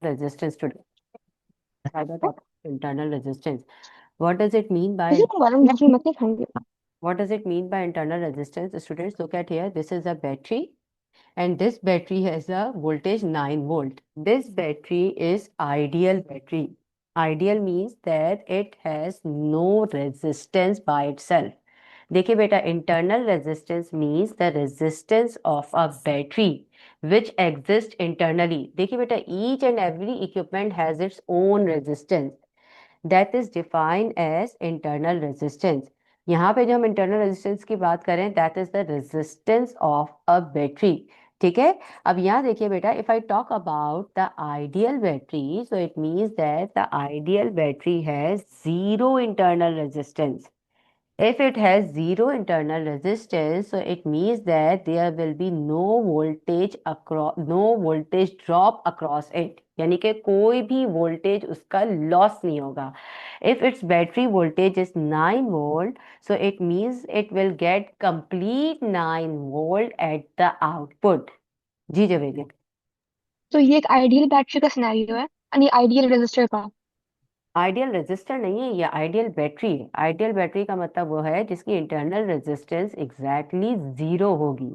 resistance today. I got topic internal resistance. What does it mean by किसी को मालूम दूसरी मत नहीं खाएंगे। what does it mean by internal resistance? Students, look at here. This is a battery, and this battery has a voltage 9 volt. This battery is ideal battery. Ideal means that it has no resistance by itself. देखिए बेटा, internal resistance means the resistance of a battery which exists internally. देखिए बेटा, each and every equipment has its own resistance that is defined as internal resistance. यहाँ पे जो हम internal resistance की बात करें, that is the resistance of a battery. ठीक है, अब यहाँ देखिए बेटा, if I talk about the ideal battery, so it means that the ideal battery has zero internal resistance. If it has zero internal resistance, so it means that there will be no voltage drop across it. यानी कि कोई भी voltage उसका loss नहीं होगा. If its battery voltage is 9 volt, so it means it will get complete 9 volt at the output. जी जवेद. तो ये एक आइडियल बैटरी का सिनेरियो है यानी आइडियल रेजिस्टर का। आइडियल रेजिस्टर नहीं है, ये आइडियल बैटरी है. आइडियल बैटरी का मतलब वो है जिसकी इंटरनल रेजिस्टेंस एग्जैक्टली जीरो होगी.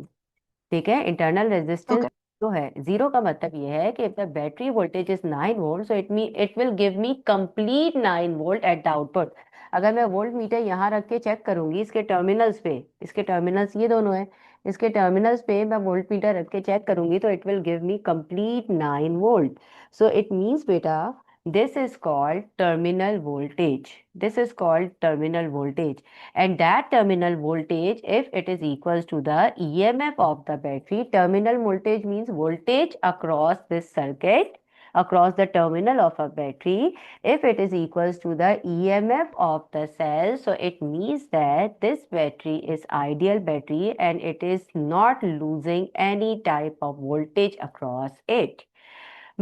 ठीक है, इंटरनल रेजिस्टेंस ओके। जो है जीरो का मतलब ये है कि if the battery voltage is 9 volt, so it will give me complete 9 volt at the output. अगर मैं वोल्ट मीटर यहाँ रख के चेक करूंगी इसके टर्मिनल्स पे, इसके टर्मिनल्स ये दोनों है, इसके टर्मिनल्स पे मैं वोल्ट मीटर रख के चेक करूंगी तो it will give me complete 9 volt. So it means बेटा, this is called terminal voltage. This is called terminal voltage. And that terminal voltage, if it is equals to the EMF of the battery, terminal voltage means voltage across this circuit, across the terminal of a battery. If it is equals to the EMF of the cell, so it means that this battery is ideal battery and it is not losing any type of voltage across it.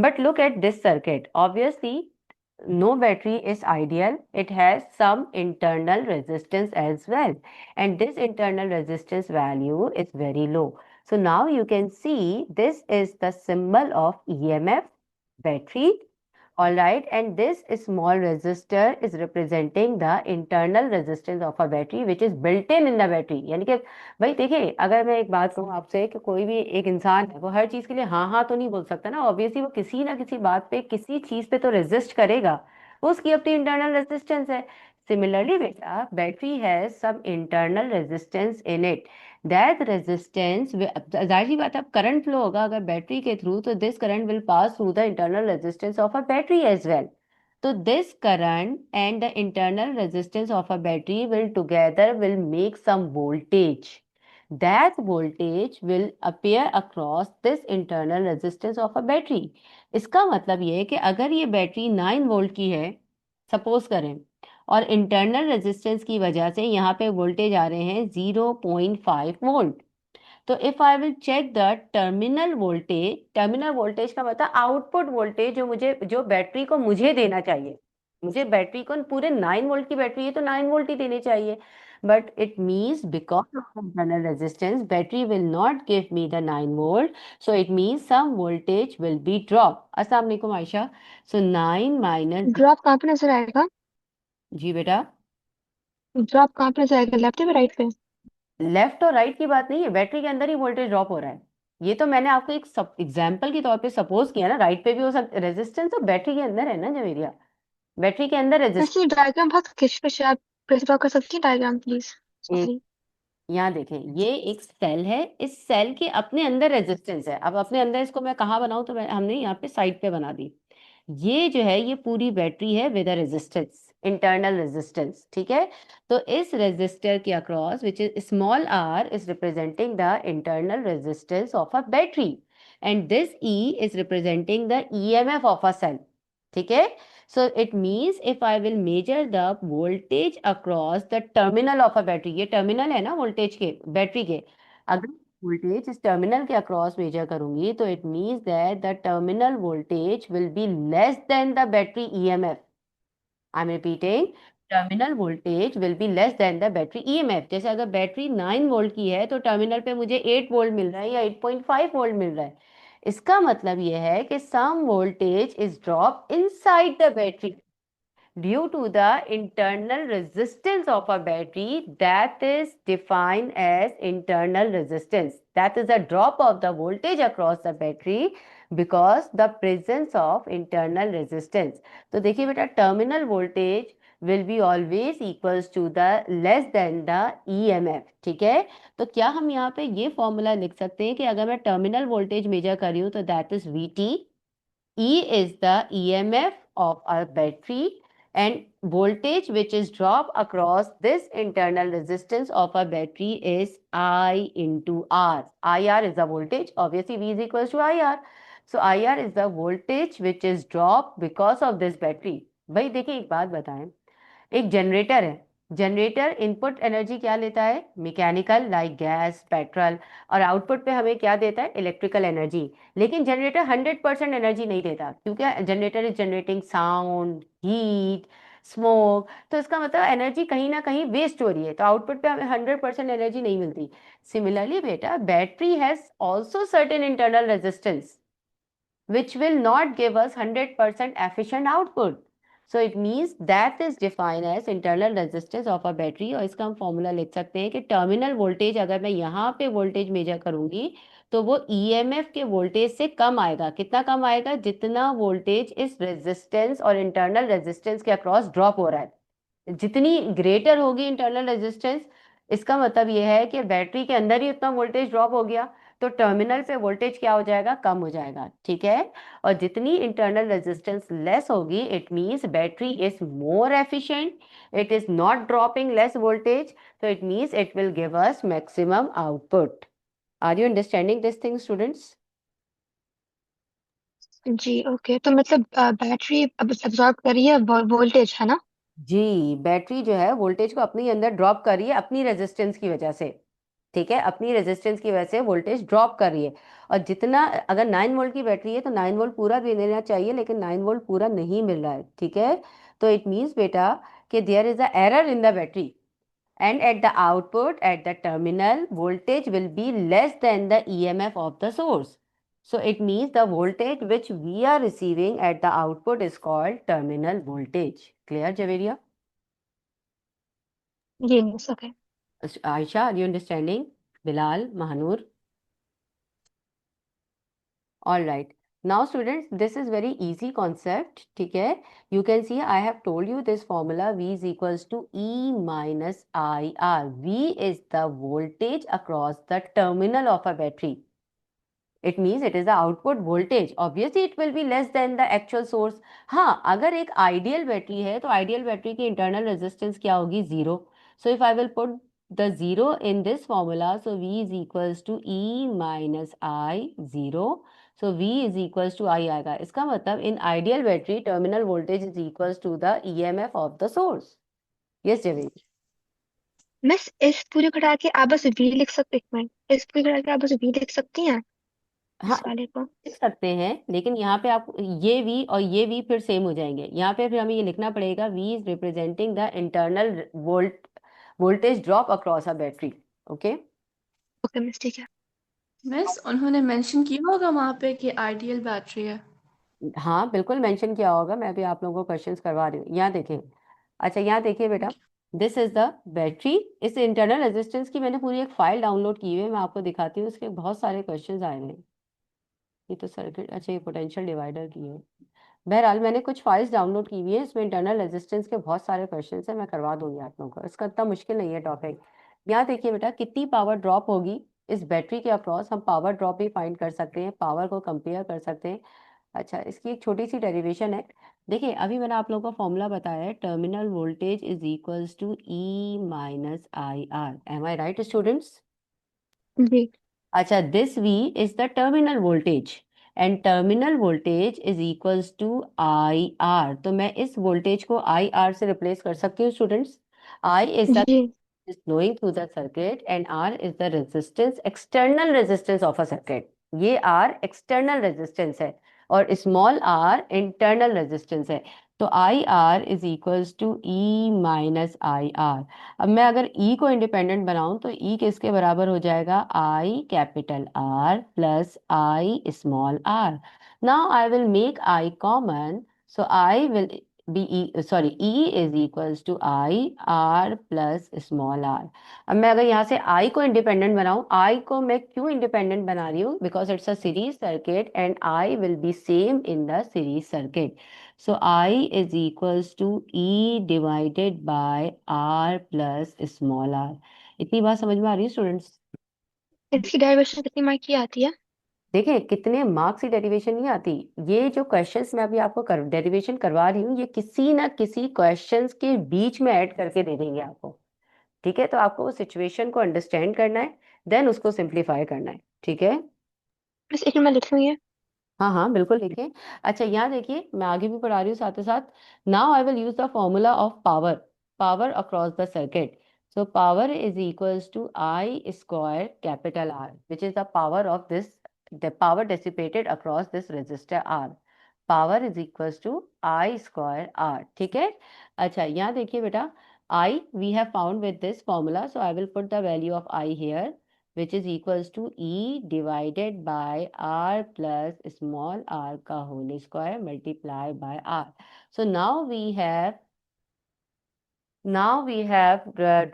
But look at this circuit. Obviously, no battery is ideal. It has some internal resistance as well. And this internal resistance value is very low. So now you can see this is the symbol of EMF battery. All right, and this small resistor is representing the internal resistance of a battery which is built in the battery. यानी कि भाई देखिए, अगर मैं एक बात कहूँ आपसे कि कोई भी एक इंसान है वो हर चीज के लिए हाँ हाँ तो नहीं बोल सकता ना. ऑब्वियसली वो किसी ना किसी बात पे किसी चीज पे तो रेजिस्ट करेगा, वो उसकी अपनी इंटरनल रेजिस्टेंस है. सिमिलरली बेटा, battery has some internal resistance in it. That resistance, जाहिर सी बात है, अब करंट फ्लो होगा अगर बैटरी के थ्रू, तो this current will pass through the internal resistance of a battery as well. So this current and the internal resistance of a battery will together will make some voltage. That voltage will appear across this internal resistance of a battery. इसका मतलब ये है कि अगर ये battery 9 volt की है, suppose करें, और इंटरनल रेजिस्टेंस की वजह से यहाँ पे वोल्टेज आ रहे हैं 0.5 वोल्ट, तो if I will check the terminal voltage, terminal voltage का मतलब आउटपुट वोल्टेज जो मुझे, जो बैटरी को मुझे देना चाहिए. मुझे बैटरी को पूरे 9 वोल्ट की बैटरी है तो 9 वोल्ट ही देने चाहिए. But it means because of internal resistance battery will not give me the 9 volt, so it means some voltage will be drop. अस्सलाम वालेकुम आयशा. सो 9 माइनस. ड्रॉप कहाँ पे नजर आएगा? जी बेटा, ड्रॉप कहाँ पे नजर आएगा, लेफ्ट पे राइट पे? लेफ्ट और राइट की बात नहीं है, बैटरी के अंदर ही वोल्टेज ड्रॉप हो रहा है. ये तो मैंने आपको एक एग्जाम्पल के तौर पे सपोज किया ना. राइट पे भी हो सकता, रेजिस्टेंस तो बैटरी के अंदर है ना जवेरिया, बैटरी के अंदर रेजिस्टेंस. वैसे डायग्राम बहुत खिंच है, आप प्रेस ड्रॉ कर सकती हैं डायग्राम प्लीज एक, सॉफ्टली। यहाँ देखें, ये एक सेल है, इस सेल के अपने अंदर रेजिस्टेंस है. अब अपने अंदर इसको मैं कहाँ बनाऊं, तो हमने यहाँ पे साइड पे बना दी. ये जो है ये पूरी बैटरी है with a resistance, internal resistance. ठीक है, तो इस रेजिस्टर के across which is small R is representing the internal resistance of a battery, and this E is representing the EMF of a cell. ठीक है, so it means if I will measure the voltage across the terminal of a battery, ये terminal है ना voltage के, battery के, अगर voltage इस terminal के अक्रॉस मेजर करूंगी तो it means that the terminal voltage will be less than the battery EMF. I am repeating, terminal voltage will be less than the battery EMF. जैसे अगर battery 9 volt की है तो terminal पे मुझे 8 वोल्ट मिल रहा है या 8.5 वोल्ट मिल रहा है. इसका मतलब ये है कि some voltage is drop inside the battery due to the internal resistance of a battery that is defined as internal resistance. That is the drop of the voltage across the battery because the presence of internal resistance. तो देखिए बेटा, terminal voltage will be always equals to the less than the EMF. ठीक है, तो क्या हम यहाँ पे ये फॉर्मूला लिख सकते हैं कि अगर मैं टर्मिनल वोल्टेज मेजर कर रही हूँ तो that is VT, E is the EMF of a battery, and voltage which is drop across this internal resistance of a battery is I into R. IR is the voltage. Obviously, V is equals to IR. So IR is the voltage which is drop because of this battery. भाई देखिए, एक बात बताएं, एक generator है, generator input energy क्या लेता है? मैकेनिकल, लाइक गैस, पेट्रोल, और आउटपुट पे हमें क्या देता है? Electrical energy. लेकिन जनरेटर 100% एनर्जी नहीं देता, क्योंकि generator is generating sound, heat, smoke. तो इसका मतलब एनर्जी कहीं ना कहीं वेस्ट हो रही है, तो आउटपुट पे हमें 100% एनर्जी नहीं मिलती। सिमिलरली बेटा, battery has also certain internal resistance which will not give us 100% efficient output. So it means that is defined as internal resistance of a battery, और इसका हम फॉर्मूला लिख सकते हैं कि टर्मिनल वोल्टेज अगर मैं यहाँ पे वोल्टेज मेजर करूंगी तो वो ईएमएफ के वोल्टेज से कम आएगा। कितना कम आएगा? जितना वोल्टेज इस रेजिस्टेंस और इंटरनल रेजिस्टेंस के अक्रॉस ड्रॉप हो रहा है, जितनी ग्रेटर होगी इंटरनल रेजिस्टेंस, इसका मतलब यह है कि बैटरी के अंदर ही उतना वोल्टेज ड्रॉप हो गया, तो टर्मिनल पे वोल्टेज क्या हो जाएगा? कम हो जाएगा। ठीक है, और जितनी इंटरनल रेजिस्टेंस लेस होगी, it means battery is more efficient, it is not dropping less voltage, तो it means it will give us maximum output. Are you understanding this thing students? जी ओके, तो मतलब बैटरी अब absorb कर रही है voltage, है ना? जी, बैटरी जो है वोल्टेज को अपने अंदर ड्रॉप कर रही है अपनी रेजिस्टेंस की वजह से। ठीक है, अपनी रेजिस्टेंस की वजह से वोल्टेज ड्रॉप कर रही है। और जितना, अगर 9 वोल्ट की बैटरी है तो 9 वोल्ट पूरा भी लेना चाहिए, लेकिन 9 वोल्ट पूरा नहीं मिल रहा है। ठीक है, तो इट मीन्स बेटा कि there is a error in the battery, and at the output at the terminal voltage will be less than the EMF of the source. So it means the voltage which we are receiving at the output is called terminal voltage. Clear, Javeria? जी miss, okay. Aisha, are you understanding? Bilal, Mahanur? All right. Now students, this is very easy concept. ठीक है, you can see I have told you this formula, V is equals to E minus IR. V is the voltage across the terminal of a battery. It means it is the output voltage. Obviously it will be less than the actual source. हाँ, अगर एक ideal battery है तो ideal battery की internal resistance क्या होगी? Zero. So if I will put the zero in this formula, so V is equals to E minus I, zero. So V is equals to I आएगा। इसका मतलब in ideal battery terminal voltage is equals to the EMF of the source. Yes, Javed? Miss, इस पूरे घटा के आप बस we लिख सकते, एक मिनट, इस पूरे घटा के आप बस वी लिख सकती हैं हाँ, इस वाले को? लिख सकते हैं, लेकिन यहाँ पे आप ये V और ये V फिर सेम हो जाएंगे। यहाँ पे फिर हमें ये लिखना पड़ेगा, V is representing the internal voltage drop across a battery. Okay, okay miss, ठीक है। मिस, उन्होंने मेंशन किया होगा वहां पे कि आइडियल बैटरी है। हाँ बिल्कुल मेंशन किया होगा, मैं भी आप लोगों को क्वेश्चंस करवा रही हूँ। यहाँ देखें, अच्छा यहाँ देखिए बेटा, दिस इज द बैटरी। इस इंटरनल रेजिस्टेंस की मैंने पूरी एक फाइल डाउनलोड की हुई है, मैं आपको दिखाती हूँ। इसके बहुत सारे क्वेश्चंस आए हुए हैं। ये तो सर्किट, अच्छा ये पोटेंशियल डिवाइडर की है। बहरहाल मैंने कुछ फाइल्स डाउनलोड की हुई है, इसमें इंटरनल रेजिस्टेंस के बहुत सारे क्वेश्चन हैं, मैं करवा दूंगी आप लोगों को। इसका इतना मुश्किल नहीं है टॉपिक। यहाँ देखिए बेटा, कितनी पावर ड्रॉप होगी इस बैटरी के अक्रॉस, हम पावर ड्रॉप भी फाइंड कर सकते हैं, पावर को कंपेयर कर सकते हैं। अच्छा, इसकी एक छोटी सी डेरिवेशन है। देखिए, अभी मैंने आप लोगों को फॉर्मूला बताया है, terminal voltage is equals to E minus I R. Am I right students? जी अच्छा, this V is the terminal voltage and terminal voltage is equals to IR। तो मैं इस वोल्टेज को IR से रिप्लेस कर सकती हूँ स्टूडेंट्स। I is the जी is flowing through the circuit and R is the resistance, external resistance of a circuit। ये R external resistance है और small r internal resistance है। तो I R is equals to E minus I R. अब मैं अगर ई को independent बनाऊं तो ई किसके बराबर हो जाएगा, I capital R plus I small R. Now I will make I common, so I will be E, sorry, E is equals to I R plus small R. अब मैं अगर यहाँ से आई को इंडिपेंडेंट बनाऊं, आई को मैं क्यों इंडिपेंडेंट बना रही हूँ, because it's a series circuit and I will B same in the series circuit. So I is equals to E divided by R plus small r। इतनी बात समझ में आ रही है स्टूडेंट्स? इसकी डेरिवेशन कितनी मार्क की आती है? देखिए कितने मार्क्स की डेरिवेशन नहीं आती। ये जो क्वेश्चंस मैं अभी आपको डेरिवेशन करवा रही हूँ, ये किसी ना किसी क्वेश्चंस के बीच में ऐड करके दे देंगे आपको। ठीक है, तो आपको वो सिचुएशन को अंडरस्टैंड करना है, देन उसको सिंप्लीफाई करना है। ठीक है, बस एक मिनट मैं लिख लूँ ये। हाँ हाँ बिल्कुल देखिए। अच्छा यहाँ देखिए, मैं आगे भी पढ़ा रही हूँ साथ ही साथ। Now I will use the formula of power, power across the circuit. So power is equals to I square capital R, which is the power of this, the power dissipated across this resistor R. Power is equals to I square R. ठीक है, अच्छा यहाँ देखिए बेटा, I we have found with this formula, so I will put the value of I here, which is equals to E divided by R plus small r का whole square multiply by R. So now we have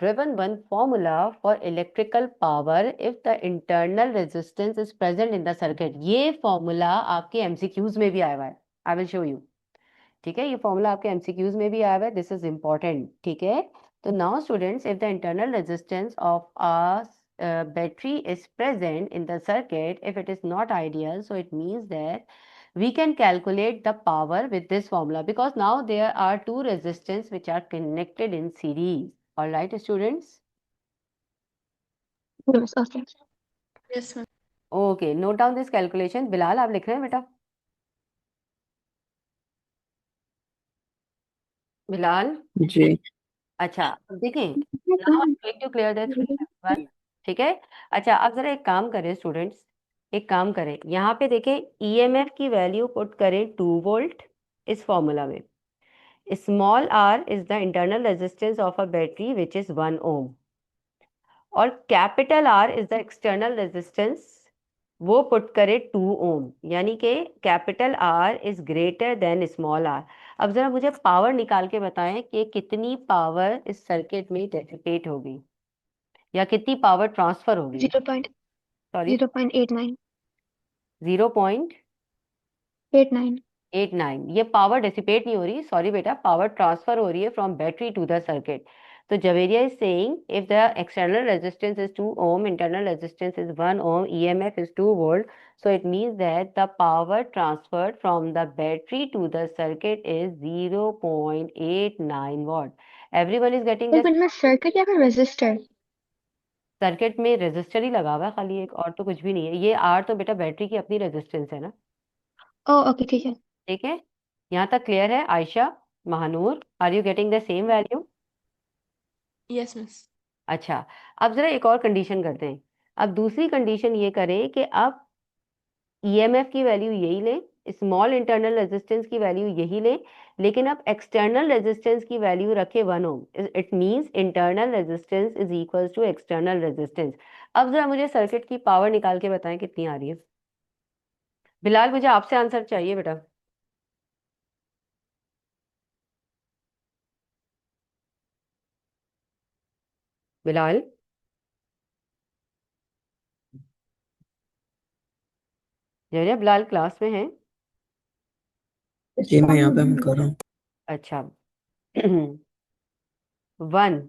driven one formula for electrical power if the internal resistance is present in the circuit। ये formula आपके MCQs में भी आया हुआ है, I will show you. ठीक है, ये फॉर्मूला आपके एमसीक्यूज में भी आया हुआ है, दिस इज इंपॉर्टेंट। ठीक है, तो now students, if the internal resistance of a battery is present in the circuit, if it is not ideal, so it means that we can calculate the power with this formula, because now there are two resistors which are connected in series। All right students, yes okay. Yes ma'am. okay, note down this calculation। Bilal आप लिख रहे हैं बेटा? बिलाल, जी। अच्छा अब देखें, now I am going to clear the screen everyone. ठीक है, अच्छा अब जरा एक काम करें स्टूडेंट्स, एक काम करें, यहाँ पे देखें ईएमएफ की वैल्यू पुट करें 2 वोल्ट इस फॉर्मूला में। Small R is the internal resistance of a battery which is 1 ohm, और capital R is the external resistance, वो पुट करे 2 ओम, यानी कि capital R is greater than small R. अब जरा मुझे पावर निकाल के बताएं कि कितनी पावर इस सर्किट में डेसिपेट होगी या कितनी पावर ट्रांसफर होगी। 0.89। सॉरी, 89। 0.89। ये पावर डेसिपेट नहीं हो रही, सॉरी बेटा, पावर ट्रांसफर हो रही है from battery to the circuit. तो Javeria is saying if the external resistance is 2 ohm, internal resistance is 1 ohm, EMF is 2 volt, so it means that the power transferred from the battery to the circuit is 0.89 watt। Everyone is getting एक this? Minute में circuit या फिर resistor? Circuit में resistor ही लगा हुआ है खाली एक, और तो कुछ भी नहीं है। ये आर तो बेटा बैटरी की अपनी रेजिस्टेंस है ना। ओ ओके ठीक है। ठीक है, यहाँ तक क्लियर है? Aisha, Mahnoor, are you getting the same value? Yes miss. अच्छा, अब जरा एक और कंडीशन करते हैं। अब दूसरी कंडीशन ये करें कि अब ईएमएफ की वैल्यू यही लें, स्मॉल इंटरनल रेजिस्टेंस की वैल्यू यही लें, लेकिन अब एक्सटर्नल रेजिस्टेंस की वैल्यू रखे 1 ohm. It means internal resistance is equals to external resistance. अब जरा मुझे सर्किट की पावर निकाल के बताएं कितनी आ रही है। बिलाल मुझे आपसे आंसर चाहिए बेटा। बिलाल, जरिया बिलाल क्लास में है? जी मैं यहाँ पे मैं कर रहा हूँ। अच्छा 1,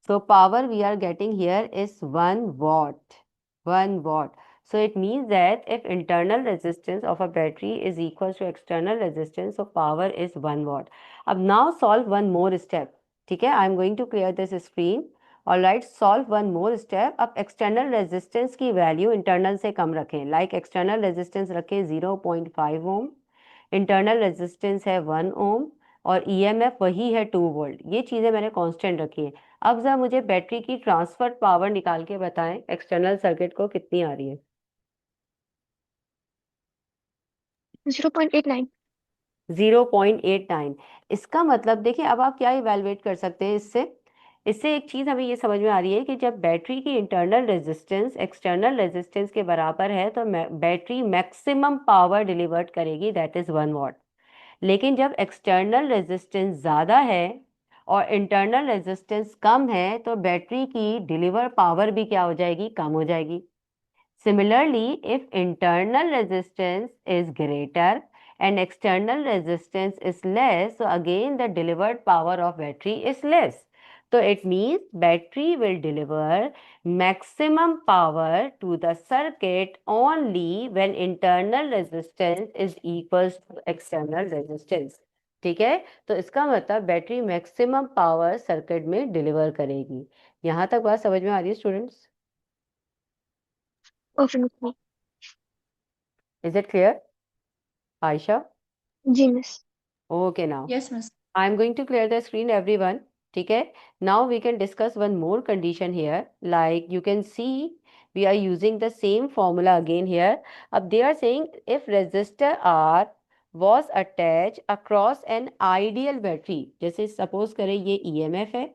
so power we are getting here is 1 watt, 1 watt। So it means that if internal resistance of a battery is equal to external resistance, so power is 1 watt। अब now solve one more step। ठीक है, I am going to clear this screen। All right, solve one more step। अब external resistance की value internal से कम रखें, like external resistance रखें 0.5 ohm, internal resistance है 1 ohm, और ईएमएफ वही है 2 वोल्ट। ये चीज़ें मैंने कांस्टेंट रखी हैं। अब जरा मुझे बैटरी की ट्रांसफर पावर निकाल के बताएं एक्सटर्नल सर्किट को कितनी आ रही है। 0.89। 0.89। इसका मतलब देखिए, अब आप क्या इवेलुएट कर सकते हैं इससे इससे एक चीज हमें ये समझ में आ रही है कि जब बैटरी की इंटरनल रेजिस्टेंस एक्सटर्नल रेजिस्टेंस के बराबर है तो बैटरी मैक्सिमम पावर डिलीवर्ड करेगी, दैट इज 1 वॉट। लेकिन जब एक्सटर्नल रेजिस्टेंस ज़्यादा है और इंटरनल रेजिस्टेंस कम है तो बैटरी की डिलीवर पावर भी क्या हो जाएगी, कम हो जाएगी। Similarly, if internal resistance is greater and external resistance is less, so again the delivered power of battery is less. So it means battery will deliver maximum power to the circuit only when internal resistance is equals to external resistance. ठीक है, तो इसका मतलब battery maximum power circuit में deliver करेगी। यहाँ तक बात समझ में आ रही है students? Okay miss. Is it clear Aisha? जी miss. Okay, now Yes, miss. I'm going to clear the screen, everyone. ठीक है, now we can discuss one more condition here. Like you can see, we are using the same formula again here. अब they are saying if resistor R was attached across an ideal battery, जैसे suppose करें ये EMF है।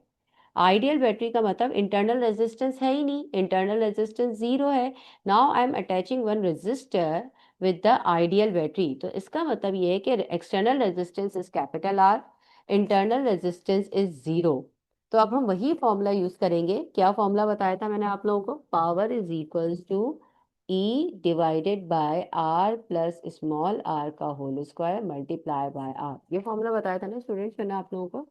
Ideal battery का मतलब internal resistance है ही नहीं, internal resistance 0 है। Now I am attaching one resistor with the ideal battery, तो इसका मतलब ये है कि external resistance is capital R, internal resistance is 0। तो अब हम वही फॉर्मूला यूज करेंगे। क्या फॉर्मूला बताया था मैंने आप लोगों को? Power is equals to E divided by R plus small R का whole square multiply by R. ये फॉर्मूला बताया था ना स्टूडेंट्स मैंने आप लोगों को?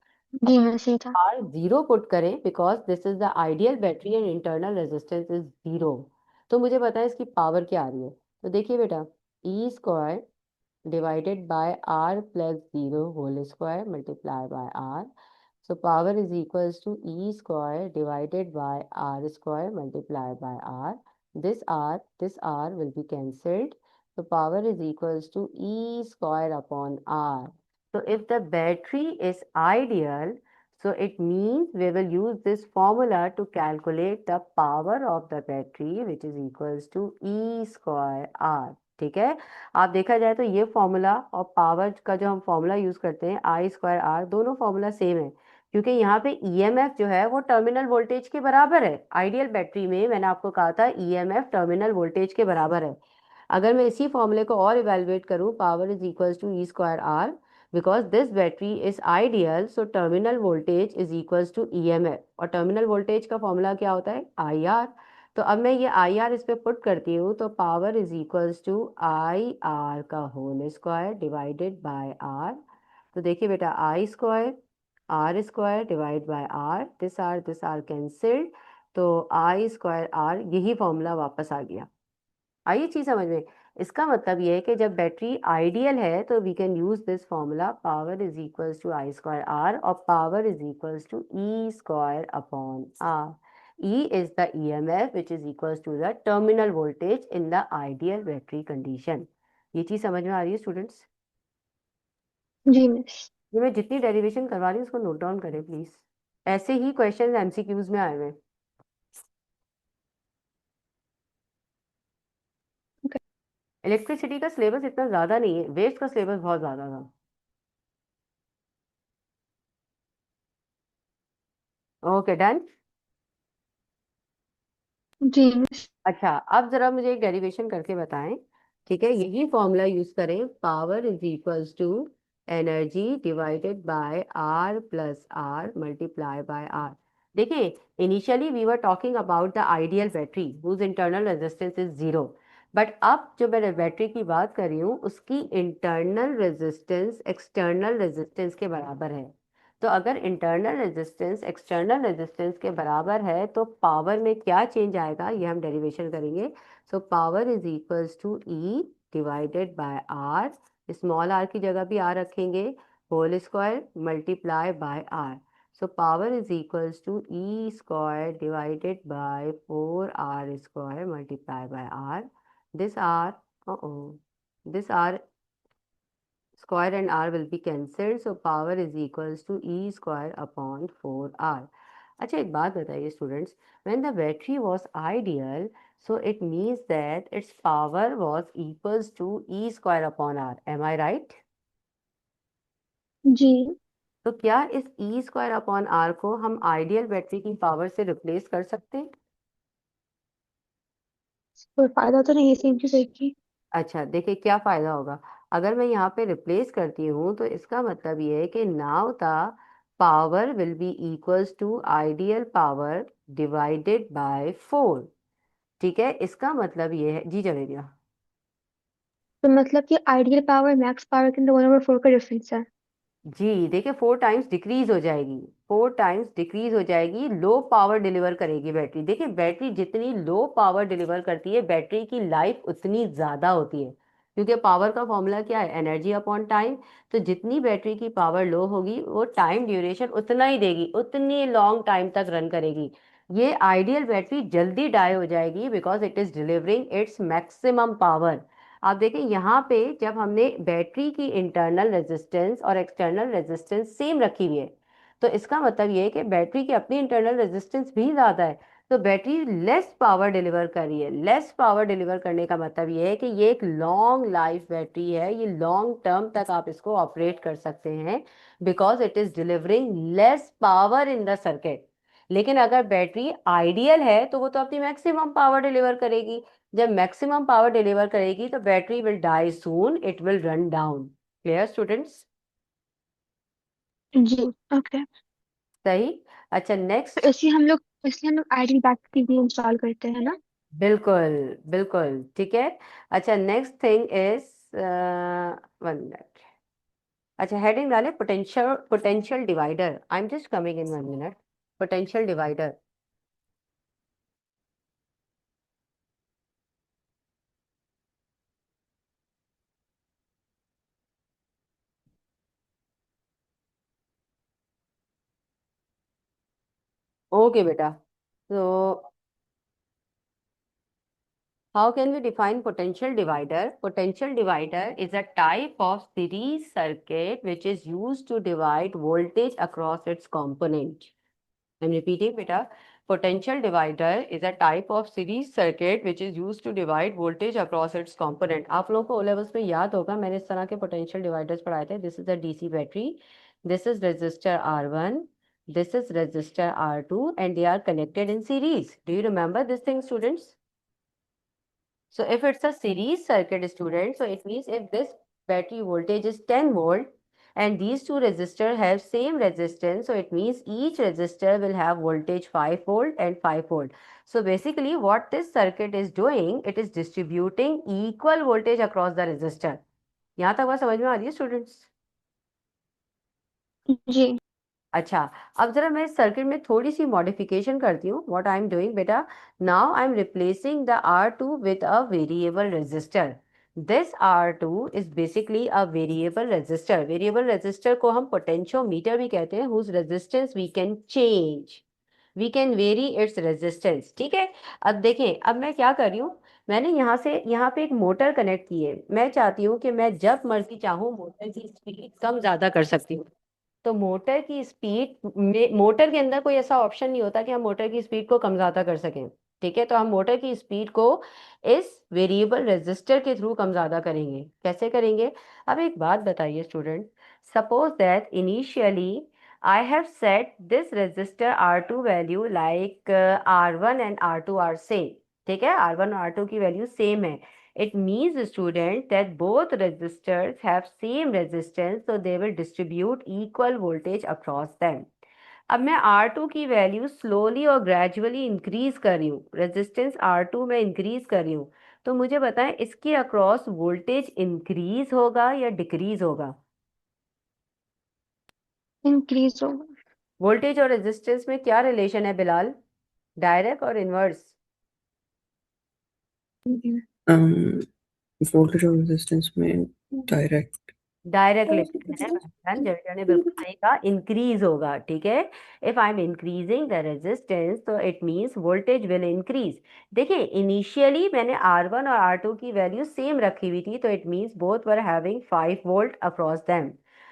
जी मिस, ये था। आर 0 पुट करें because this is the ideal battery and internal resistance is 0। तो मुझे बताएं इसकी पावर क्या आ रही है। तो देखिए बेटा, E square divided by R plus 0 whole square multiply by R. So power is equals to E square divided by R square multiplied by R. This R will be cancelled. So power is equals to E square upon R. So if the battery is ideal, so it means we will use this formula to calculate the power of the battery, which is equals to E square R. ठीक है, आप देखा जाए तो ये formula और power का जो हम फॉर्मूला यूज करते हैं आई स्क्वायर आर, दोनों फॉर्मूला सेम है क्योंकि यहाँ पे ईएमएफ जो है वो टर्मिनल वोल्टेज के बराबर है। आइडियल बैटरी में मैंने आपको कहा था ईएमएफ टर्मिनल वोल्टेज के बराबर है। अगर मैं इसी फॉर्मूले को और इवेलुएट करूँ, power is equals to E square R, because this battery is ideal, so terminal voltage is equals to EMF, और टर्मिनल वोल्टेज का फॉर्मूला क्या होता है? I R. तो अब मैं ये आई आर इस पे पुट करती हूँ, तो power is equals to I R का whole square divided by R. तो देखिए बेटा, I square R square divide by R, this R cancelled, तो आई स्क्वायर आर, यही फॉर्मूला वापस आ गया। आई चीज समझ में? इसका मतलब ये है कि जब बैटरी आइडियल है तो we can use this formula, power is equals to I square R, और power is equals to E square upon R. E is the EMF which is equals to the terminal voltage in the ideal battery condition. ये चीज समझ में आ रही है students? जी miss. ये मैं जितनी डेरिवेशन करवा रही हूँ उसको नोट डाउन करें प्लीज, ऐसे ही क्वेश्चन एमसीक्यूज में आए हुए हैं। इलेक्ट्रिसिटी का सिलेबस इतना ज्यादा नहीं है, वेव्स का सिलेबस बहुत ज्यादा था। Okay done. जी मिस। अच्छा, अब जरा मुझे एक डेरिवेशन करके बताएं। ठीक है, यही फॉर्मूला यूज करें, power is equals to energy divided by R plus R multiply by R. देखिए, initially we were talking about the ideal battery whose internal resistance is 0, but अब जो मैं बैटरी की बात कर रही हूँ उसकी इंटरनल रेजिस्टेंस एक्सटर्नल रेजिस्टेंस के बराबर है। तो अगर इंटरनल रेजिस्टेंस एक्सटर्नल रेजिस्टेंस के बराबर है तो पावर में क्या चेंज आएगा ये हम डेरिवेशन करेंगे। So power is equals to E divided by R, small R की जगह भी आर रखेंगे, whole square multiply by R. So power is equals to E square divided by 4r square multiply by R. This R this r square and r will be cancelled, so power is equals to e square upon 4r. अच्छा, एक बात बताइए students, when the battery was ideal, so it means that its power was equals to e square upon r. Am I right? जी तो क्या इस ई square upon are को हम ideal battery की पावर से रिप्लेस कर सकते हैं? कोई फायदा तो नहीं है सेम चीज की। अच्छा देखिए क्या फायदा होगा। अगर मैं यहाँ पे रिप्लेस करती हूँ तो इसका मतलब ये है कि now the power will be equals to ideal power divided by 4। ठीक है, इसका मतलब ये है जी जवेरिया। तो मतलब कि आइडियल पावर मैक्स पावर के अंदर 1/4 का डिफरेंस है। जी देखिए 4 टाइम्स डिक्रीज हो जाएगी, 4 टाइम्स डिक्रीज हो जाएगी, लो पावर डिलीवर करेगी बैटरी। देखिए बैटरी जितनी लो पावर डिलीवर करती है बैटरी की लाइफ उतनी ज्यादा होती है, क्योंकि पावर का फॉर्मूला क्या है, एनर्जी अपॉन टाइम। तो जितनी बैटरी की पावर लो होगी वो टाइम ड्यूरेशन उतना ही देगी, उतनी लॉन्ग टाइम तक रन करेगी। ये आइडियल बैटरी जल्दी डाई हो जाएगी because it is delivering its maximum power. आप देखें यहाँ पे जब हमने बैटरी की इंटरनल रेजिस्टेंस और एक्सटर्नल रेजिस्टेंस सेम रखी हुई है, तो इसका मतलब ये है कि बैटरी की अपनी इंटरनल रेजिस्टेंस भी ज़्यादा है, तो बैटरी लेस पावर डिलीवर कर रही है। लेस पावर डिलीवर करने का मतलब ये है कि ये एक लॉन्ग लाइफ बैटरी है, ये लॉन्ग टर्म तक आप इसको ऑपरेट कर सकते हैं because it is delivering less power in the circuit. लेकिन अगर बैटरी आइडियल है तो वो तो अपनी मैक्सिमम पावर डिलीवर करेगी। जब मैक्सिमम पावर डिलीवर करेगी तो battery will die soon, it will run down. Clear students? जी। ओके। सही। अच्छा तो नेक्स्ट। इसलिए हम लोग आइडियल बैटरी भी इंस्टॉल करते हैं ना। बिल्कुल बिल्कुल ठीक है। अच्छा नेक्स्ट थिंग इज 1 मिनट। अच्छा हेडिंग डाले potential, potential divider. I am just coming in 1 minute. Potential divider. Okay बेटा। तो how can we define potential divider? Potential divider is a type of series circuit which is used to divide voltage across its component. I'm repeating, beta. Potential divider is a type of series circuit which is used to divide voltage across its component. आप लोगों को O levels में याद होगा, मैंने इस तरह के potential dividers पढ़ाए थे. This is a DC battery. This is resistor R1. This is resistor R2 and they are connected in series. Do you remember this thing, students? So if it's a series circuit, student, so it means if this battery voltage is 10 volt and these two resistors have same resistance, so it means each resistor will have voltage 5 volt and 5 volt. So basically what this circuit is doing, it is distributing equal voltage across the resistor. यहाँ तक बात समझ में आ रही है students? जी। अच्छा अब जरा मैं सर्किट में थोड़ी सी मॉडिफिकेशन करती हूँ। व्हाट आई एम डूइंग बेटा, now I am replacing the R2 with a variable resistor. This R2 is basically a variable resistor. Variable resistor को हम पोटेंशियोमीटर भी कहते हैं, whose resistance we can change, we can vary its resistance. ठीक है। अब देखें, अब मैं क्या कर रही हूँ, मैंने यहाँ से यहाँ पे एक मोटर कनेक्ट की है। मैं चाहती हूँ कि मैं जब मर्जी चाहूँ मोटर की स्पीड कम ज्यादा कर सकती हूँ। तो मोटर की स्पीड में, मोटर के अंदर कोई ऐसा ऑप्शन नहीं होता कि हम मोटर की स्पीड को कम ज्यादा कर सकें। ठीक है, तो हम मोटर की स्पीड को इस वेरिएबल रेजिस्टर के थ्रू कम ज्यादा करेंगे। कैसे करेंगे? अब एक बात बताइए student, suppose that initially I have set this resistor R2 value like R1 and R2 are same. ठीक है, R1 और R2 की वैल्यू सेम है। It means, student, that both resistors have same resistance, so they will distribute equal voltage across them. अब मैं R2 की value slowly और gradually increase कर रही हूँ, रेजिस्टेंस R2 में इंक्रीज कर रही हूँ। तो मुझे बताएं इसके अक्रॉस वोल्टेज इंक्रीज होगा या डिक्रीज होगा? इंक्रीज होगा। वोल्टेज और रेजिस्टेंस में क्या रिलेशन है बिलाल, डायरेक्ट और इनवर्स? वोल्टेज और रेजिस्टेंस में डायरेक्ट। डायरेक्ट लिखना है मैडम, जवेरिया ने बिल्कुल सही कहा, इंक्रीज होगा। ठीक है, if I am increasing the resistance तो it means voltage will increase. देखिए इनिशियली मैंने R1 और R2 की वैल्यू सेम रखी हुई थी, तो it means both were having 5 volt across them.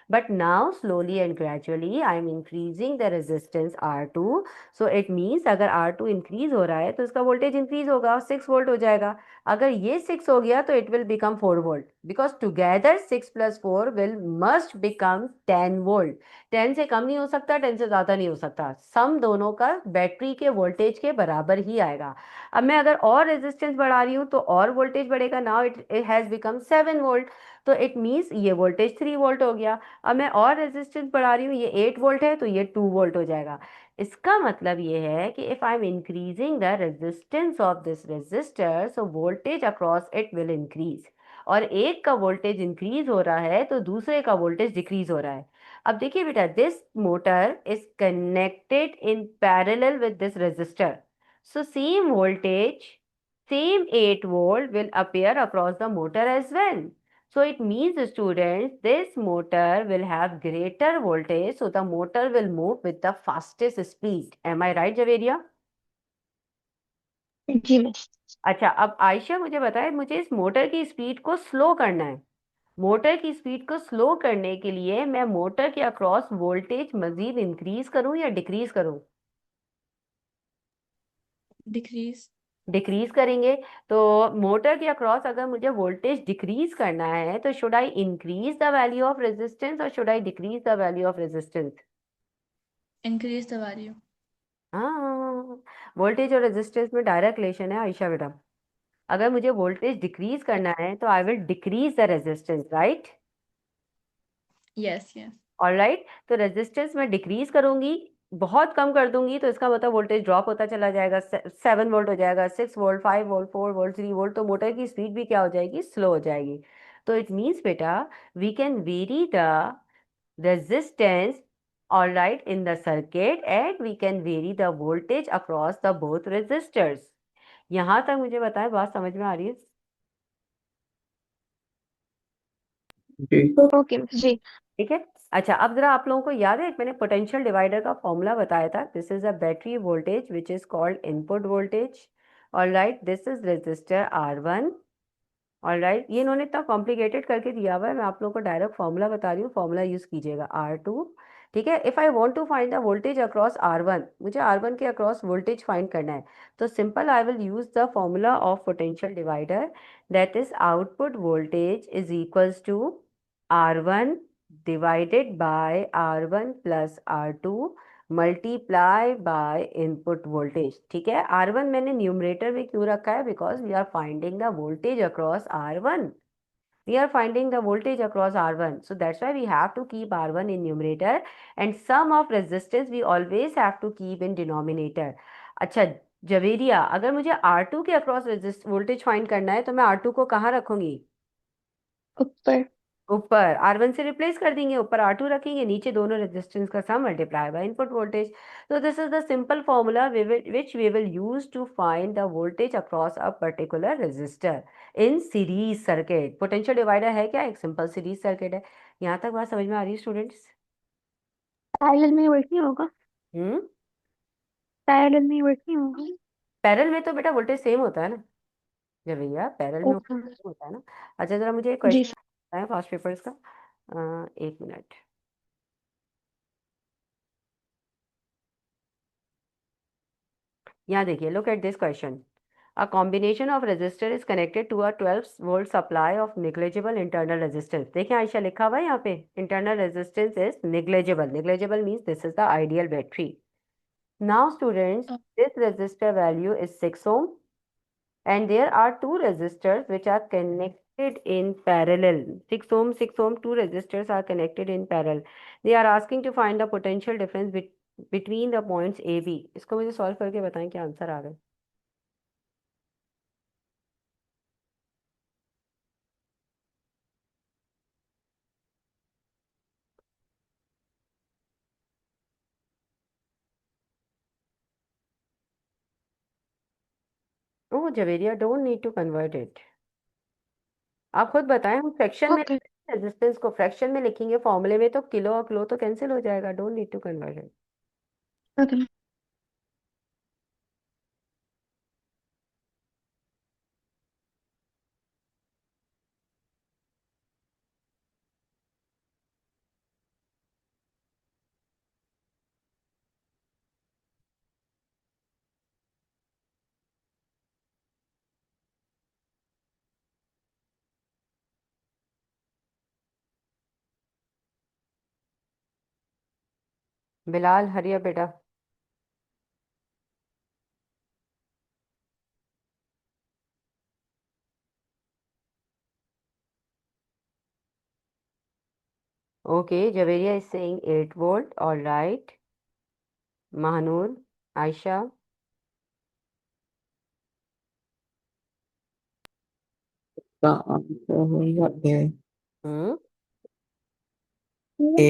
But now slowly and gradually I am increasing the resistance R2, so it means अगर R2 increase हो रहा है तो इसका वोल्टेज इंक्रीज होगा, 6 वोल्ट हो जाएगा। अगर ये 6 हो गया तो it will become 4 volt, because together 6 + 4 will must become 10 volt. 10 से कम नहीं हो सकता, 10 से ज्यादा नहीं हो सकता, सम दोनों का बैटरी के वोल्टेज के बराबर ही आएगा। अब मैं अगर और रेजिस्टेंस बढ़ा रही हूँ तो और वोल्टेज बढ़ेगा, now it has become 7 volt, तो इट मीन्स ये वोल्टेज 3 वोल्ट हो गया। अब मैं और रेजिस्टेंस बढ़ा रही हूँ, ये 8 वोल्ट है तो ये 2 वोल्ट हो जाएगा। इसका मतलब ये है कि if I am increasing the resistance of this resistor, so voltage across it will increase. और एक का वोल्टेज इंक्रीज हो रहा है तो दूसरे का वोल्टेज डिक्रीज हो रहा है। अब देखिए बेटा, this motor is connected in parallel with this resistor, so same voltage, same 8 volt will appear across the motor as well. So it means, students, this motor will have greater voltage, so the motor will move with the fastest speed. Am I right, Javeria? जी miss. अच्छा, अब आयशा मुझे बताए, मुझे इस motor की speed को slow करना है। मोटर की स्पीड को स्लो करने के लिए मैं मोटर के अक्रॉस वोल्टेज मजीद इंक्रीज करूं या डिक्रीज करूं? डिक्रीज। डिक्रीज करेंगे। तो मोटर के अक्रॉस अगर मुझे वोल्टेज डिक्रीज करना है तो should I increase the value of resistance और should I decrease the value of resistance? Increase the value. हाँ, वोल्टेज और रेजिस्टेंस में डायरेक्ट रिलेशन है आयशा बेटा। अगर मुझे वोल्टेज डिक्रीज करना है तो I will decrease the resistance, right? Yes yes. Alright, तो रेजिस्टेंस में डिक्रीज करूंगी, बहुत कम कर दूंगी तो इसका मतलब वोल्टेज ड्रॉप होता चला जाएगा, 7 वोल्ट हो जाएगा, 6 वोल्ट, 5 वोल्ट, 4 वोल्ट, 3 वोल्ट, तो मोटर की स्पीड भी क्या हो जाएगी? स्लो हो जाएगी। तो इट मीन्स बेटा, we can vary the resistance all right in the circuit and we can vary the voltage across the both resistors. यहां तक मुझे बताएं, बात समझ में आ रही है? जी। ओके मिस जी। ठीक है। अच्छा, अब जरा आप लोगों को याद है मैंने पोटेंशियल डिवाइडर का फॉर्मूला बताया था, this is a battery voltage which is called input voltage. Alright, this is resistor R1। Alright, ये इन्होंने इतना कॉम्प्लिकेटेड करके दिया हुआ है, मैं आप लोगों को डायरेक्ट फॉर्मूला बता रही हूँ, फॉर्मूला यूज कीजिएगा R2। ठीक है, if I want to find the voltage across R1, मुझे R1 के अक्रॉस वोल्टेज फाइंड करना है, तो simple I will use the formula of potential divider, that is output voltage is equals to R1 divided by R1 plus R2 multiply by input voltage. ठीक है, R1 मैंने numerator में क्यों रखा है? Because we are finding the voltage across R1, we are finding the voltage across R1, so that's why we have to keep R1 in numerator and sum of resistance we always have to keep in denominator. अच्छा जवेरिया, अगर मुझे R2 के across resist voltage find करना है तो मैं R2 को कहाँ रखूंगी? ऊपर। ऊपर। R1 से रिप्लेस कर देंगे, ऊपर R2 रखेंगे, नीचे दोनों रेजिस्टेंस का सम मल्टीप्लाई बाय इनपुट वोल्टेज। तो this is the simple formula which we will use to find the voltage across a particular resistor in series circuit। Potential divider है क्या? एक सिंपल सीरीज सर्किट है। यहाँ तक बात समझ में आ रही है स्टूडेंट्स? पैरेलल में वर्क नहीं होगा। हम्म। पैरेलल में वर्क नहीं होगा। पैरेलल में तो बेटा वोल्टेज सेम होता है ना, जब भैया पैरेलल में ओके voltage same होता है ना। अच्छा, जरा मुझे एक जी क्वेश्चन सर। है फास्ट पेपर्स का, 1 मिनट। यहाँ देखिए, look at this question. A combination of resistor is connected to a 12 volt supply of negligible internal resistance. देखिए आयशा लिखा हुआ है यहाँ पे, internal resistance is negligible. Negligible means this is the ideal battery. Now students, this resistor value is 6 ohm and there are two resistors which are connected in parallel. 6 ohm, 6 ohm, two resistors are connected in parallel. They are asking to find the potential difference between the points A, B. इसको मुझे solve करके बताएं क्या answer आ रहा है। Oh Javeria, don't need to convert it, आप खुद बताएं, हम फ्रैक्शन में ओके रेजिस्टेंस को फ्रैक्शन में लिखेंगे, फॉर्मूले में तो किलो और किलो तो कैंसिल हो जाएगा, don't need to convert it. Okay. Bilal hurry up बेटा। Okay, Javeria is saying 8 volt, all right. Mahnoor, Aisha, का आंसर होगा हम्म, ए।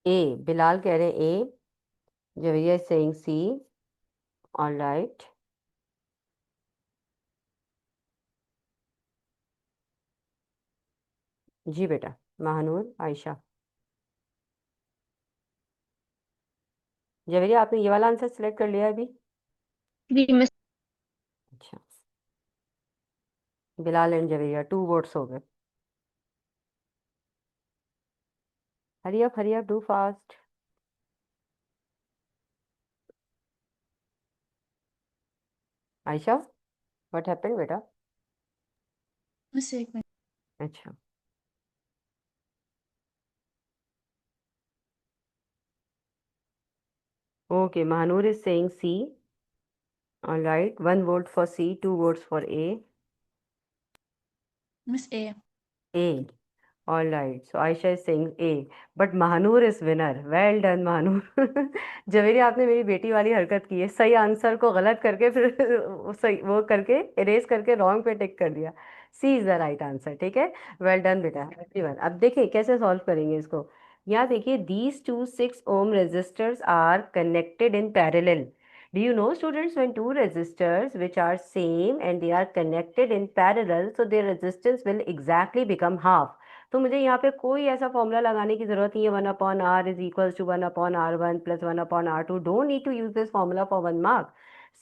ए। बिलाल कह रहे हैं A, Javeria is saying C, all right. जी बेटा। महानूर, आयशा। जवेरिया आपने ये वाला आंसर सिलेक्ट कर लिया है अभी? जी मिस। अच्छा, बिलाल एंड जवेरिया 2 वोट्स हो गए। Hurry up, do fast. Ayesha, what happened बेटा? मिस एक मिनट। अच्छा, okay, Mahanur is saying C. All right, 1 vote for C, 2 votes for A. Miss A. A. All right, so Aisha is saying A, but Mahanur is winner. Well done, Mahanur. Javeri आपने मेरी बेटी वाली हरकत की है, सही answer को गलत करके फिर सही वो करके इरेज करके रॉन्ग पे टिक कर दिया। सी इज द राइट आंसर, ठीक है। वेल डन बेटा, एवरीवन। अब देखिए कैसे सॉल्व करेंगे इसको। यहाँ देखिए, these two 6 ohm resistors are connected in parallel. Do you know, students, when two resistors which are same and they are connected in parallel, so their resistance will exactly become half. तो मुझे यहाँ पे कोई ऐसा formula लगाने की जरूरत नहीं है, 1/r = 1/r1 + 1/r2। Don't need to use this formula for 1 mark.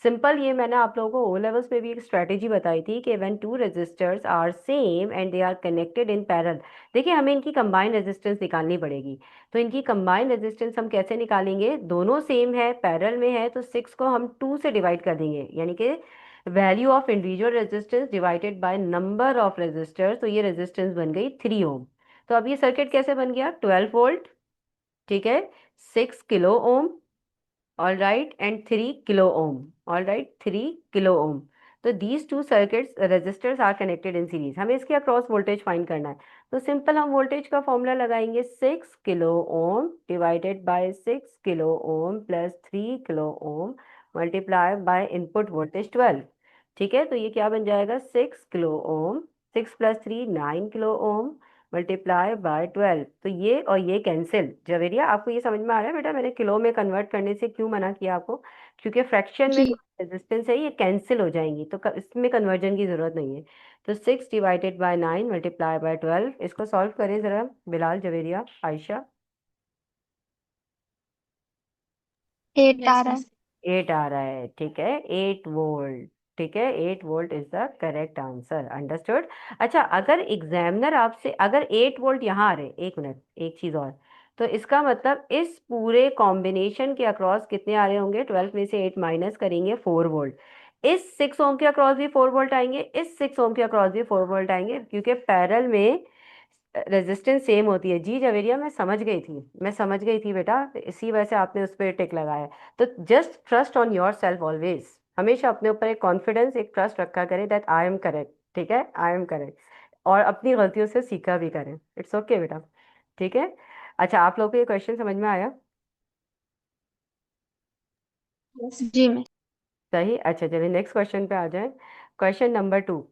Simple, ये मैंने आप लोगों को ओ लेवल्स में भी एक स्ट्रेटेजी बताई थी कि when two resistors are same and they are connected in parallel. देखिए, हमें इनकी कंबाइंड रेजिस्टेंस निकालनी पड़ेगी। तो इनकी कंबाइंड रेजिस्टेंस हम कैसे निकालेंगे? दोनों सेम है, पैरेलल में है, तो 6 को हम 2 से डिवाइड कर देंगे, यानी कि value of individual resistance divided by number of resistors. तो ये रेजिस्टेंस बन गई 3 ओम। तो अब ये सर्किट कैसे बन गया? 12 वोल्ट, ठीक है, 6 kilo ohm, all right, and 3 kilo ohm, all right, 3 kilo ohm. तो these two circuits resistors are connected in series. हमें इसके अक्रॉस वोल्टेज फाइंड करना है। तो सिंपल हम वोल्टेज का फॉर्मूला लगाएंगे, 6 kilo Om divided by 6 kilo ohm plus 3 kilo Om multiply by input voltage 12। ठीक है, तो ये क्या बन जाएगा? 6 kilo Om, 6 + 3 9 kilo ohm multiply by 12। तो ये और ये कैंसिल। जवेरिया, आपको ये समझ में आ रहा है बेटा मैंने किलो में कन्वर्ट करने से क्यों मना किया आपको? क्योंकि फ्रैक्शन में जी। जो रेजिस्टेंस है ये कैंसिल हो जाएंगी, तो इसमें कन्वर्जन की जरूरत नहीं है। तो 6 डिवाइडेड बाय 9 मल्टीप्लाई बाय 12, इसको सॉल्व करें जरा, बिलाल, जवेरिया, आयशा। 8 आ यस रहा है। मिस। 8 आ रहा है, ठीक है, 8 वोल्ट। ठीक है, 8 volt is the correct answer, understood. अच्छा, अगर एग्जामिनर आपसे अगर 8 वोल्ट यहाँ आ रहे, एक मिनट, एक चीज और, तो इसका मतलब इस पूरे कॉम्बिनेशन के अक्रॉस कितने आ रहे होंगे? 12 में से 8 माइनस करेंगे, 4 वोल्ट। इस 6 ओम के अक्रॉस भी 4 वोल्ट आएंगे, इस 6 ओम के अक्रॉस भी 4 वोल्ट आएंगे, क्योंकि पैरेलल में रेजिस्टेंस सेम होती है। जी जवेरिया, मैं समझ गई थी, मैं समझ गई थी बेटा, इसी वजह से आपने उस पर टिक लगाया है। तो just trust on your self always. हमेशा अपने ऊपर एक कॉन्फिडेंस, एक ट्रस्ट रखा करें दैट आई एम करेक्ट। ठीक है, आई एम करेक्ट। और अपनी गलतियों से सीखा भी करें। इट्स ओके बेटा, ठीक है। अच्छा, आप लोग को ये क्वेश्चन समझ में आया? यस। जी मिस। सही। अच्छा, चलिए नेक्स्ट क्वेश्चन पे आ जाए। Question number 2।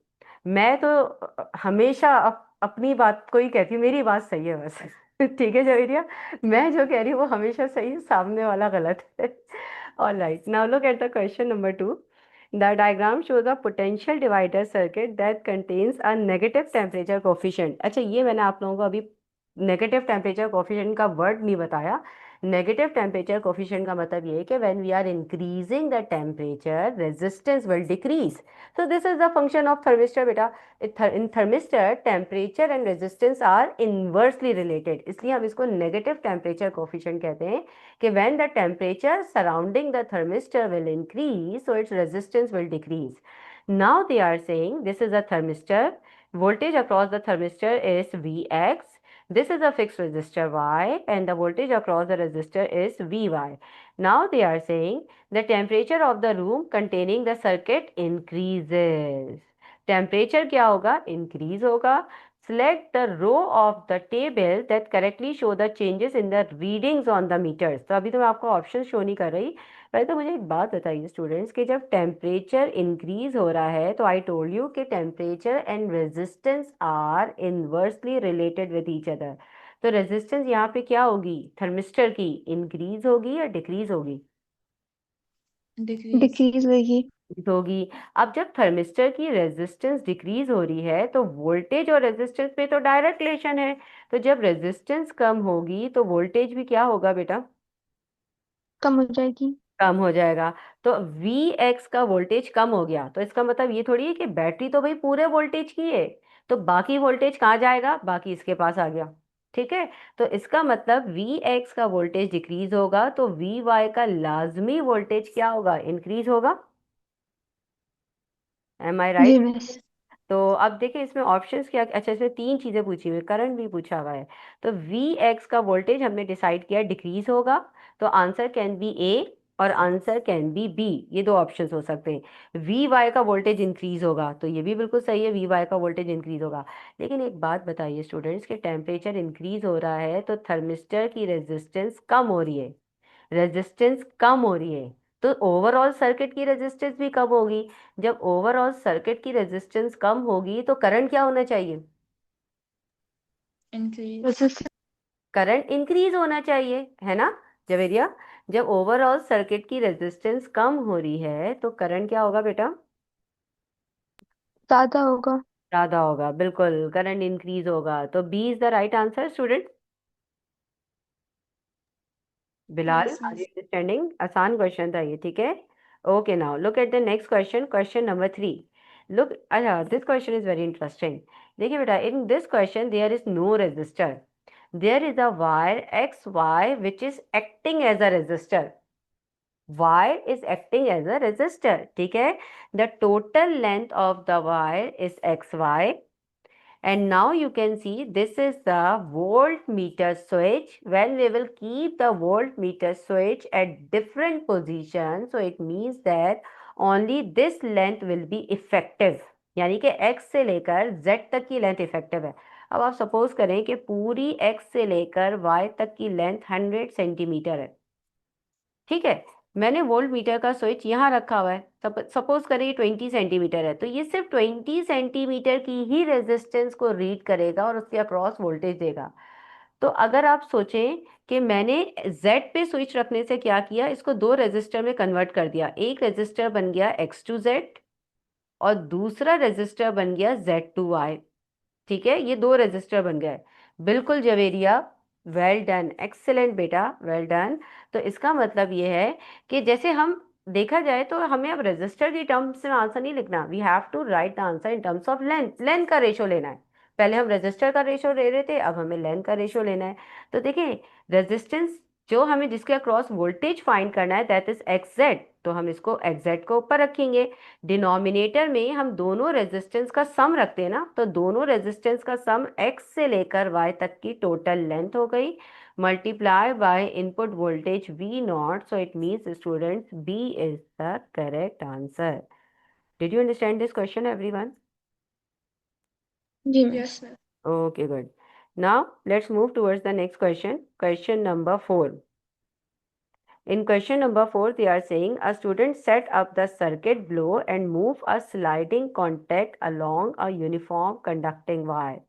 मैं तो हमेशा अपनी बात को ही कहती हूँ, मेरी बात सही है बस। ठीक है जवेरिया, मैं जो कह रही हूँ वो हमेशा सही है, सामने वाला गलत है। All right, now look at the question number 2। The diagram shows a potential divider circuit that contains a negative temperature coefficient। अच्छा, ये मैंने आप लोगों को अभी नेगेटिव टेम्परेचर कोफिशिएंट का वर्ड नहीं बताया। नेगेटिव टेम्परेचर कोफिशिएंट का मतलब ये है कि when we are increasing the temperature resistance will decrease. So this is the function of thermistor बेटा। In thermistor temperature and resistance are inversely related, इसलिए हम इसको नेगेटिव टेम्परेचर कोफिशिएंट कहते हैं कि when the temperature surrounding the thermistor will increase so its resistance will decrease. Now they are saying this is a thermistor, voltage across the thermistor is Vx, This is a fixed resistor Y and the voltage across the resistor is Vy. Now they are saying the temperature of the room containing the circuit increases. Temperature क्या होगा? Increase होगा. Select the row of the table that correctly show the changes in the readings on the meters. तो अभी तो मैं आपको option show नहीं कर रही. पहले तो मुझे एक बात बताइए स्टूडेंट्स कि जब टेम्परेचर इंक्रीज हो रहा है तो आई टोल्ड यू कि temperature and resistance are inversely related with each other. तो रेजिस्टेंस यहाँ पे क्या होगी? थर्मिस्टर की इंक्रीज होगी या डिक्रीज होगी? डिक्रीज डिक्रीज होगी। होगी. अब जब थर्मिस्टर की रेजिस्टेंस डिक्रीज हो रही है तो वोल्टेज और रेजिस्टेंस पे तो डायरेक्ट रिलेशन है. तो जब रेजिस्टेंस कम होगी तो वोल्टेज भी क्या होगा बेटा? कम हो जाएगी। कम हो जाएगा. तो Vx का वोल्टेज कम हो गया तो इसका मतलब ये थोड़ी है कि बैटरी तो भाई पूरे वोल्टेज की है. तो बाकी वोल्टेज कहाँ जाएगा? बाकी इसके पास आ गया. ठीक है. तो इसका मतलब Vx का वोल्टेज डिक्रीज होगा तो Vy का लाजमी वोल्टेज क्या होगा? इंक्रीज होगा. एम आई जी राइट? मिस। तो अब देखिए इसमें ऑप्शंस क्या. अच्छा इसमें तीन चीजें पूछी हुई, करंट भी पूछा हुआ है. तो Vx का वोल्टेज हमने डिसाइड किया डिक्रीज होगा. तो आंसर कैन बी ए और आंसर कैन बी बी. ये दो ऑप्शंस हो सकते हैं. Vy का वोल्टेज इंक्रीज होगा तो ये भी बिल्कुल सही है, Vy का वोल्टेज इंक्रीज होगा. लेकिन एक बात बताइए स्टूडेंट्स कि टेम्परेचर इंक्रीज हो रहा है तो थर्मिस्टर की रेजिस्टेंस कम हो रही है. रेजिस्टेंस कम हो रही है तो ओवरऑल सर्किट की रेजिस्टेंस भी कम होगी. जब ओवरऑल सर्किट की रेजिस्टेंस कम होगी तो करंट क्या होना चाहिए? इंक्रीज रेजिस्टेंस करंट इंक्रीज होना चाहिए, है ना जवेरिया? जब ओवरऑल सर्किट की रेजिस्टेंस कम हो रही है तो करंट क्या होगा बेटा? ज्यादा होगा। ज्यादा होगा. बिल्कुल करंट इंक्रीज होगा. तो B is the right answer student. Bilal yes are you miss understanding? आसान क्वेश्चन था ये. ठीक है. Okay now look at the next question. Question number 3. Look. अच्छा this question is very interesting. देखिए बेटा in this question there is no resistor. There is a wire X Y which is acting as a resistor. wire is acting as a resistor. ठीक है. The total length of the wire is xy. And now you can see this is the voltmeter switch. When we will keep the voltmeter switch at different positions, so it means that only this length will be effective. यानी कि x से लेकर z तक की length effective है. अब आप suppose करें कि पूरी x से लेकर y तक की लेंथ 100 सेंटीमीटर है. ठीक है. मैंने वोल्ट मीटर का स्विच यहाँ रखा हुआ है. सपोज करें 20 सेंटीमीटर है तो ये सिर्फ 20 सेंटीमीटर की ही रेजिस्टेंस को रीड करेगा और उसके अक्रॉस वोल्टेज देगा. तो अगर आप सोचें कि मैंने Z पे स्विच रखने से क्या किया, इसको दो रेजिस्टर में कन्वर्ट कर दिया. एक रेजिस्टर बन गया X2Z और दूसरा रेजिस्टर बन गया Z2Y. ठीक है. ये दो रेजिस्टर बन गए. बिल्कुल जवेरिया. Well done. एक्सेलेंट बेटा. Well done. तो इसका मतलब ये है कि जैसे हम देखा जाए तो हमें अब रेजिस्टर की टर्म्स में आंसर नहीं लिखना. We have to write the answer in terms of length. Length का रेशो लेना है. पहले हम रेजिस्टर का रेशो ले रहे थे, अब हमें लेंथ का रेशो लेना है. तो देखिए रेजिस्टेंस जो हमें जिसके अक्रॉस वोल्टेज फाइंड करना है दैट इज XZ. तो हम इसको XZ को ऊपर रखेंगे. डिनोमिनेटर में हम दोनों रेजिस्टेंस का सम रखते हैं ना, तो दोनों रेजिस्टेंस का सम x से लेकर y तक की टोटल लेंथ हो गई multiply by input voltage V0. So it means students B is the correct answer. Did you understand this question everyone? जी miss. Yes miss Okay, good. Now let's move towards the next question. Question number 4. In question number 4, they are saying a student set up the circuit below and move a sliding contact along a uniform conducting wire.